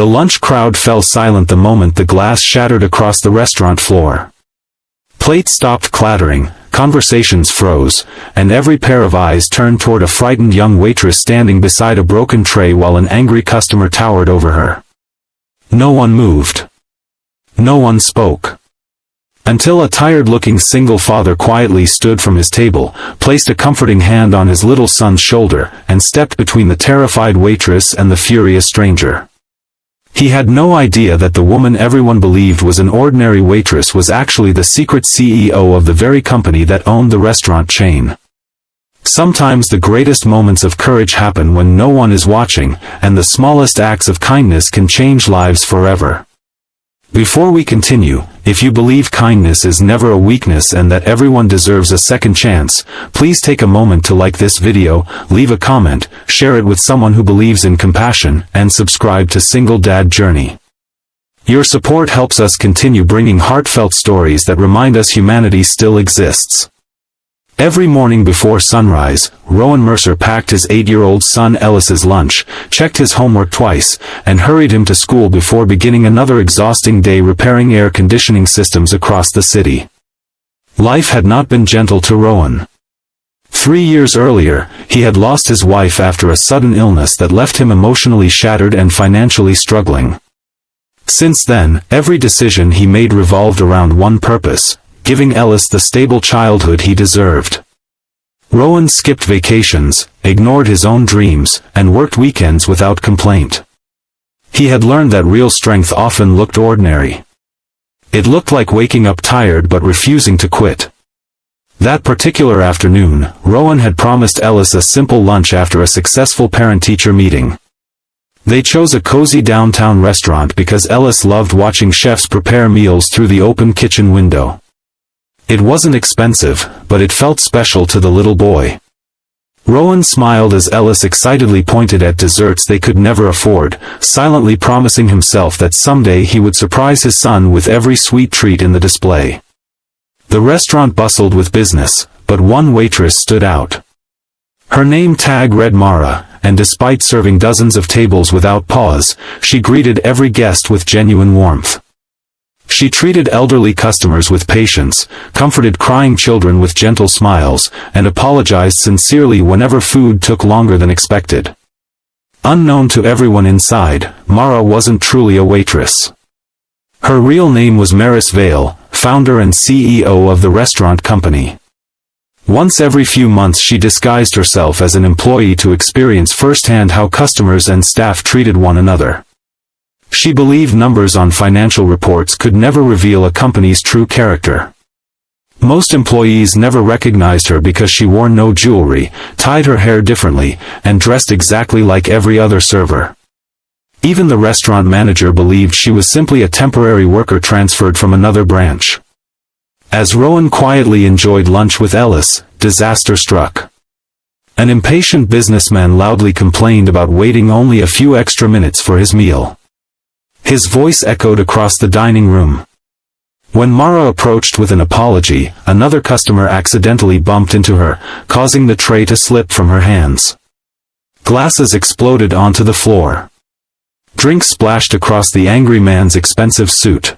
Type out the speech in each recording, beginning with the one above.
The lunch crowd fell silent the moment the glass shattered across the restaurant floor. Plates stopped clattering, conversations froze, and every pair of eyes turned toward a frightened young waitress standing beside a broken tray while an angry customer towered over her. No one moved. No one spoke. Until a tired-looking single father quietly stood from his table, placed a comforting hand on his little son's shoulder, and stepped between the terrified waitress and the furious stranger. He had no idea that the woman everyone believed was an ordinary waitress was actually the secret CEO of the very company that owned the restaurant chain. Sometimes the greatest moments of courage happen when no one is watching, and the smallest acts of kindness can change lives forever. Before we continue, if you believe kindness is never a weakness and that everyone deserves a second chance, please take a moment to like this video, leave a comment, share it with someone who believes in compassion, and subscribe to Single Dad Journey. Your support helps us continue bringing heartfelt stories that remind us humanity still exists. Every morning before sunrise, Rowan Mercer packed his 8-year-old son Ellis's lunch, checked his homework twice, and hurried him to school before beginning another exhausting day repairing air conditioning systems across the city. Life had not been gentle to Rowan. 3 years earlier, he had lost his wife after a sudden illness that left him emotionally shattered and financially struggling. Since then, every decision he made revolved around one purpose: giving Ellis the stable childhood he deserved. Rowan skipped vacations, ignored his own dreams, and worked weekends without complaint. He had learned that real strength often looked ordinary. It looked like waking up tired but refusing to quit. That particular afternoon, Rowan had promised Ellis a simple lunch after a successful parent-teacher meeting. They chose a cozy downtown restaurant because Ellis loved watching chefs prepare meals through the open kitchen window. It wasn't expensive, but it felt special to the little boy. Rowan smiled as Ellis excitedly pointed at desserts they could never afford, silently promising himself that someday he would surprise his son with every sweet treat in the display. The restaurant bustled with business, but one waitress stood out. Her name tag read Mara, and despite serving dozens of tables without pause, she greeted every guest with genuine warmth. She treated elderly customers with patience, comforted crying children with gentle smiles, and apologized sincerely whenever food took longer than expected. Unknown to everyone inside, Mara wasn't truly a waitress. Her real name was Maris Vale, founder and CEO of the restaurant company. Once every few months she disguised herself as an employee to experience firsthand how customers and staff treated one another. She believed numbers on financial reports could never reveal a company's true character. Most employees never recognized her because she wore no jewelry, tied her hair differently, and dressed exactly like every other server. Even the restaurant manager believed she was simply a temporary worker transferred from another branch. As Rowan quietly enjoyed lunch with Ellis, disaster struck. An impatient businessman loudly complained about waiting only a few extra minutes for his meal. His voice echoed across the dining room. When Mara approached with an apology, another customer accidentally bumped into her, causing the tray to slip from her hands. Glasses exploded onto the floor. Drinks splashed across the angry man's expensive suit.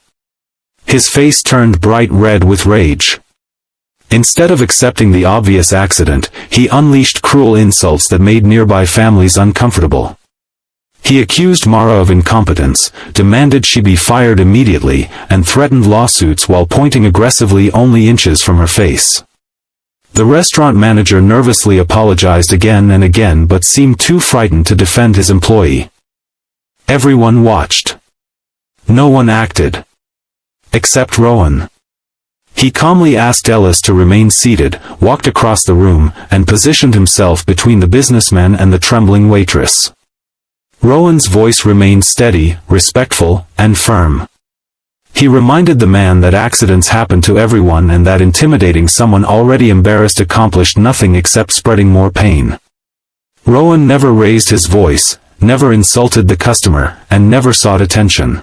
His face turned bright red with rage. Instead of accepting the obvious accident, he unleashed cruel insults that made nearby families uncomfortable. He accused Mara of incompetence, demanded she be fired immediately, and threatened lawsuits while pointing aggressively only inches from her face. The restaurant manager nervously apologized again and again but seemed too frightened to defend his employee. Everyone watched. No one acted. Except Rowan. He calmly asked Ellis to remain seated, walked across the room, and positioned himself between the businessman and the trembling waitress. Rowan's voice remained steady, respectful, and firm. He reminded the man that accidents happen to everyone and that intimidating someone already embarrassed accomplished nothing except spreading more pain. Rowan never raised his voice, never insulted the customer, and never sought attention.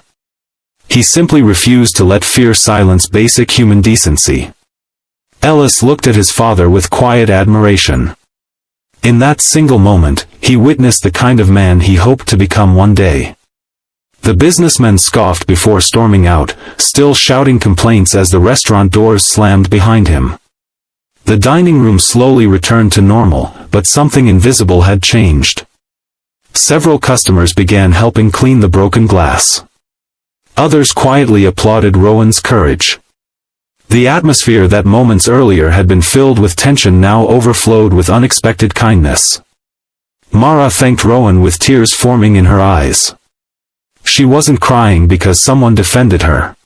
He simply refused to let fear silence basic human decency. Ellis looked at his father with quiet admiration. In that single moment, he witnessed the kind of man he hoped to become one day. The businessman scoffed before storming out, still shouting complaints as the restaurant doors slammed behind him. The dining room slowly returned to normal, but something invisible had changed. Several customers began helping clean the broken glass. Others quietly applauded Rowan's courage. The atmosphere that moments earlier had been filled with tension now overflowed with unexpected kindness. Mara thanked Rowan with tears forming in her eyes. She wasn't crying because someone defended her.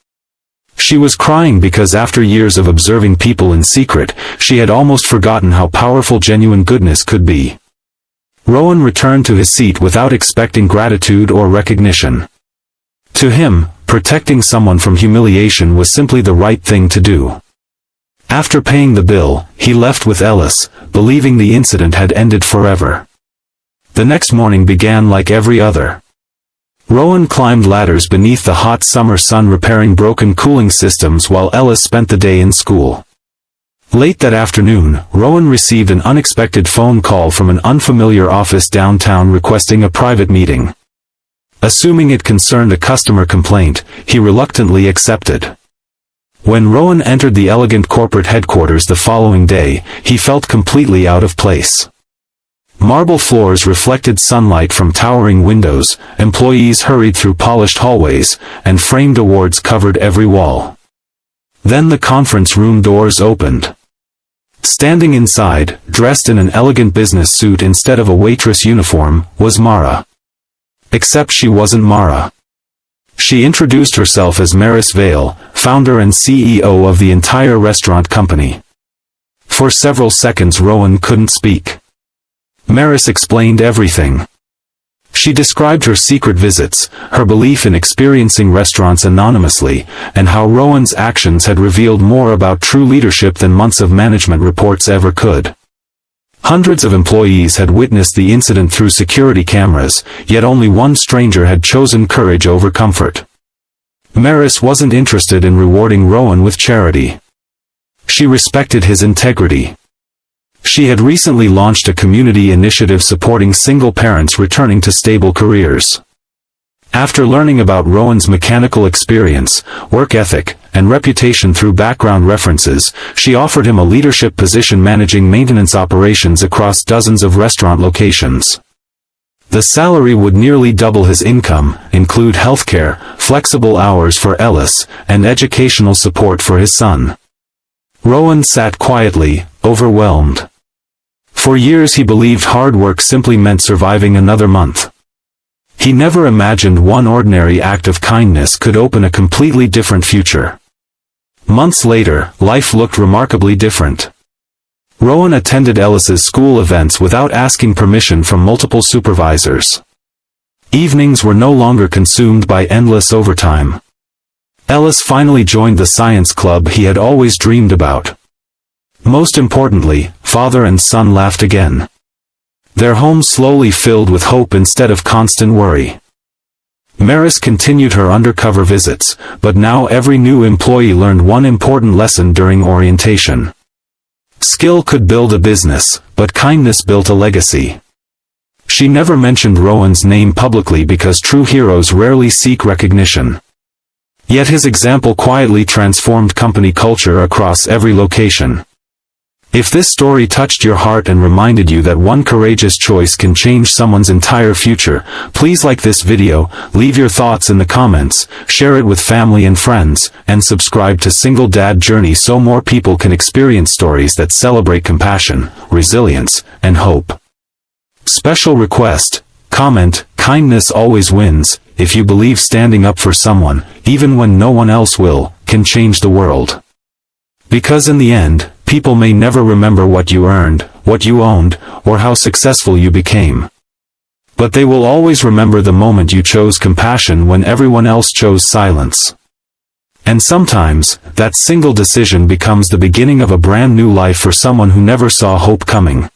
She was crying because after years of observing people in secret, she had almost forgotten how powerful genuine goodness could be. Rowan returned to his seat without expecting gratitude or recognition. To him, protecting someone from humiliation was simply the right thing to do. After paying the bill, he left with Ellis, believing the incident had ended forever. The next morning began like every other. Rowan climbed ladders beneath the hot summer sun repairing broken cooling systems while Ellis spent the day in school. Late that afternoon, Rowan received an unexpected phone call from an unfamiliar office downtown requesting a private meeting. Assuming it concerned a customer complaint, he reluctantly accepted. When Rowan entered the elegant corporate headquarters the following day, he felt completely out of place. Marble floors reflected sunlight from towering windows, employees hurried through polished hallways, and framed awards covered every wall. Then the conference room doors opened. Standing inside, dressed in an elegant business suit instead of a waitress uniform, was Mara. Except she wasn't Mara. She introduced herself as Maris Vale, founder and CEO of the entire restaurant company. For several seconds Rowan couldn't speak. Maris explained everything. She described her secret visits, her belief in experiencing restaurants anonymously, and how Rowan's actions had revealed more about true leadership than months of management reports ever could. Hundreds of employees had witnessed the incident through security cameras, yet only one stranger had chosen courage over comfort. Maris wasn't interested in rewarding Rowan with charity. She respected his integrity. She had recently launched a community initiative supporting single parents returning to stable careers. After learning about Rowan's mechanical experience, work ethic, and reputation through background references, she offered him a leadership position managing maintenance operations across dozens of restaurant locations. The salary would nearly double his income, include healthcare, flexible hours for Ellis, and educational support for his son. Rowan sat quietly, overwhelmed. For years he believed hard work simply meant surviving another month. He never imagined one ordinary act of kindness could open a completely different future. Months later, life looked remarkably different. Rowan attended Ellis's school events without asking permission from multiple supervisors. Evenings were no longer consumed by endless overtime. Ellis finally joined the science club he had always dreamed about. Most importantly, father and son laughed again. Their home slowly filled with hope instead of constant worry. Maris continued her undercover visits, but now every new employee learned one important lesson during orientation. Skill could build a business, but kindness built a legacy. She never mentioned Rowan's name publicly because true heroes rarely seek recognition. Yet his example quietly transformed company culture across every location. If this story touched your heart and reminded you that one courageous choice can change someone's entire future, please like this video, leave your thoughts in the comments, share it with family and friends, and subscribe to Single Dad Journey so more people can experience stories that celebrate compassion, resilience, and hope. Special request, comment, kindness always wins. If you believe standing up for someone, even when no one else will, can change the world. Because in the end, people may never remember what you earned, what you owned, or how successful you became. But they will always remember the moment you chose compassion when everyone else chose silence. And sometimes, that single decision becomes the beginning of a brand new life for someone who never saw hope coming.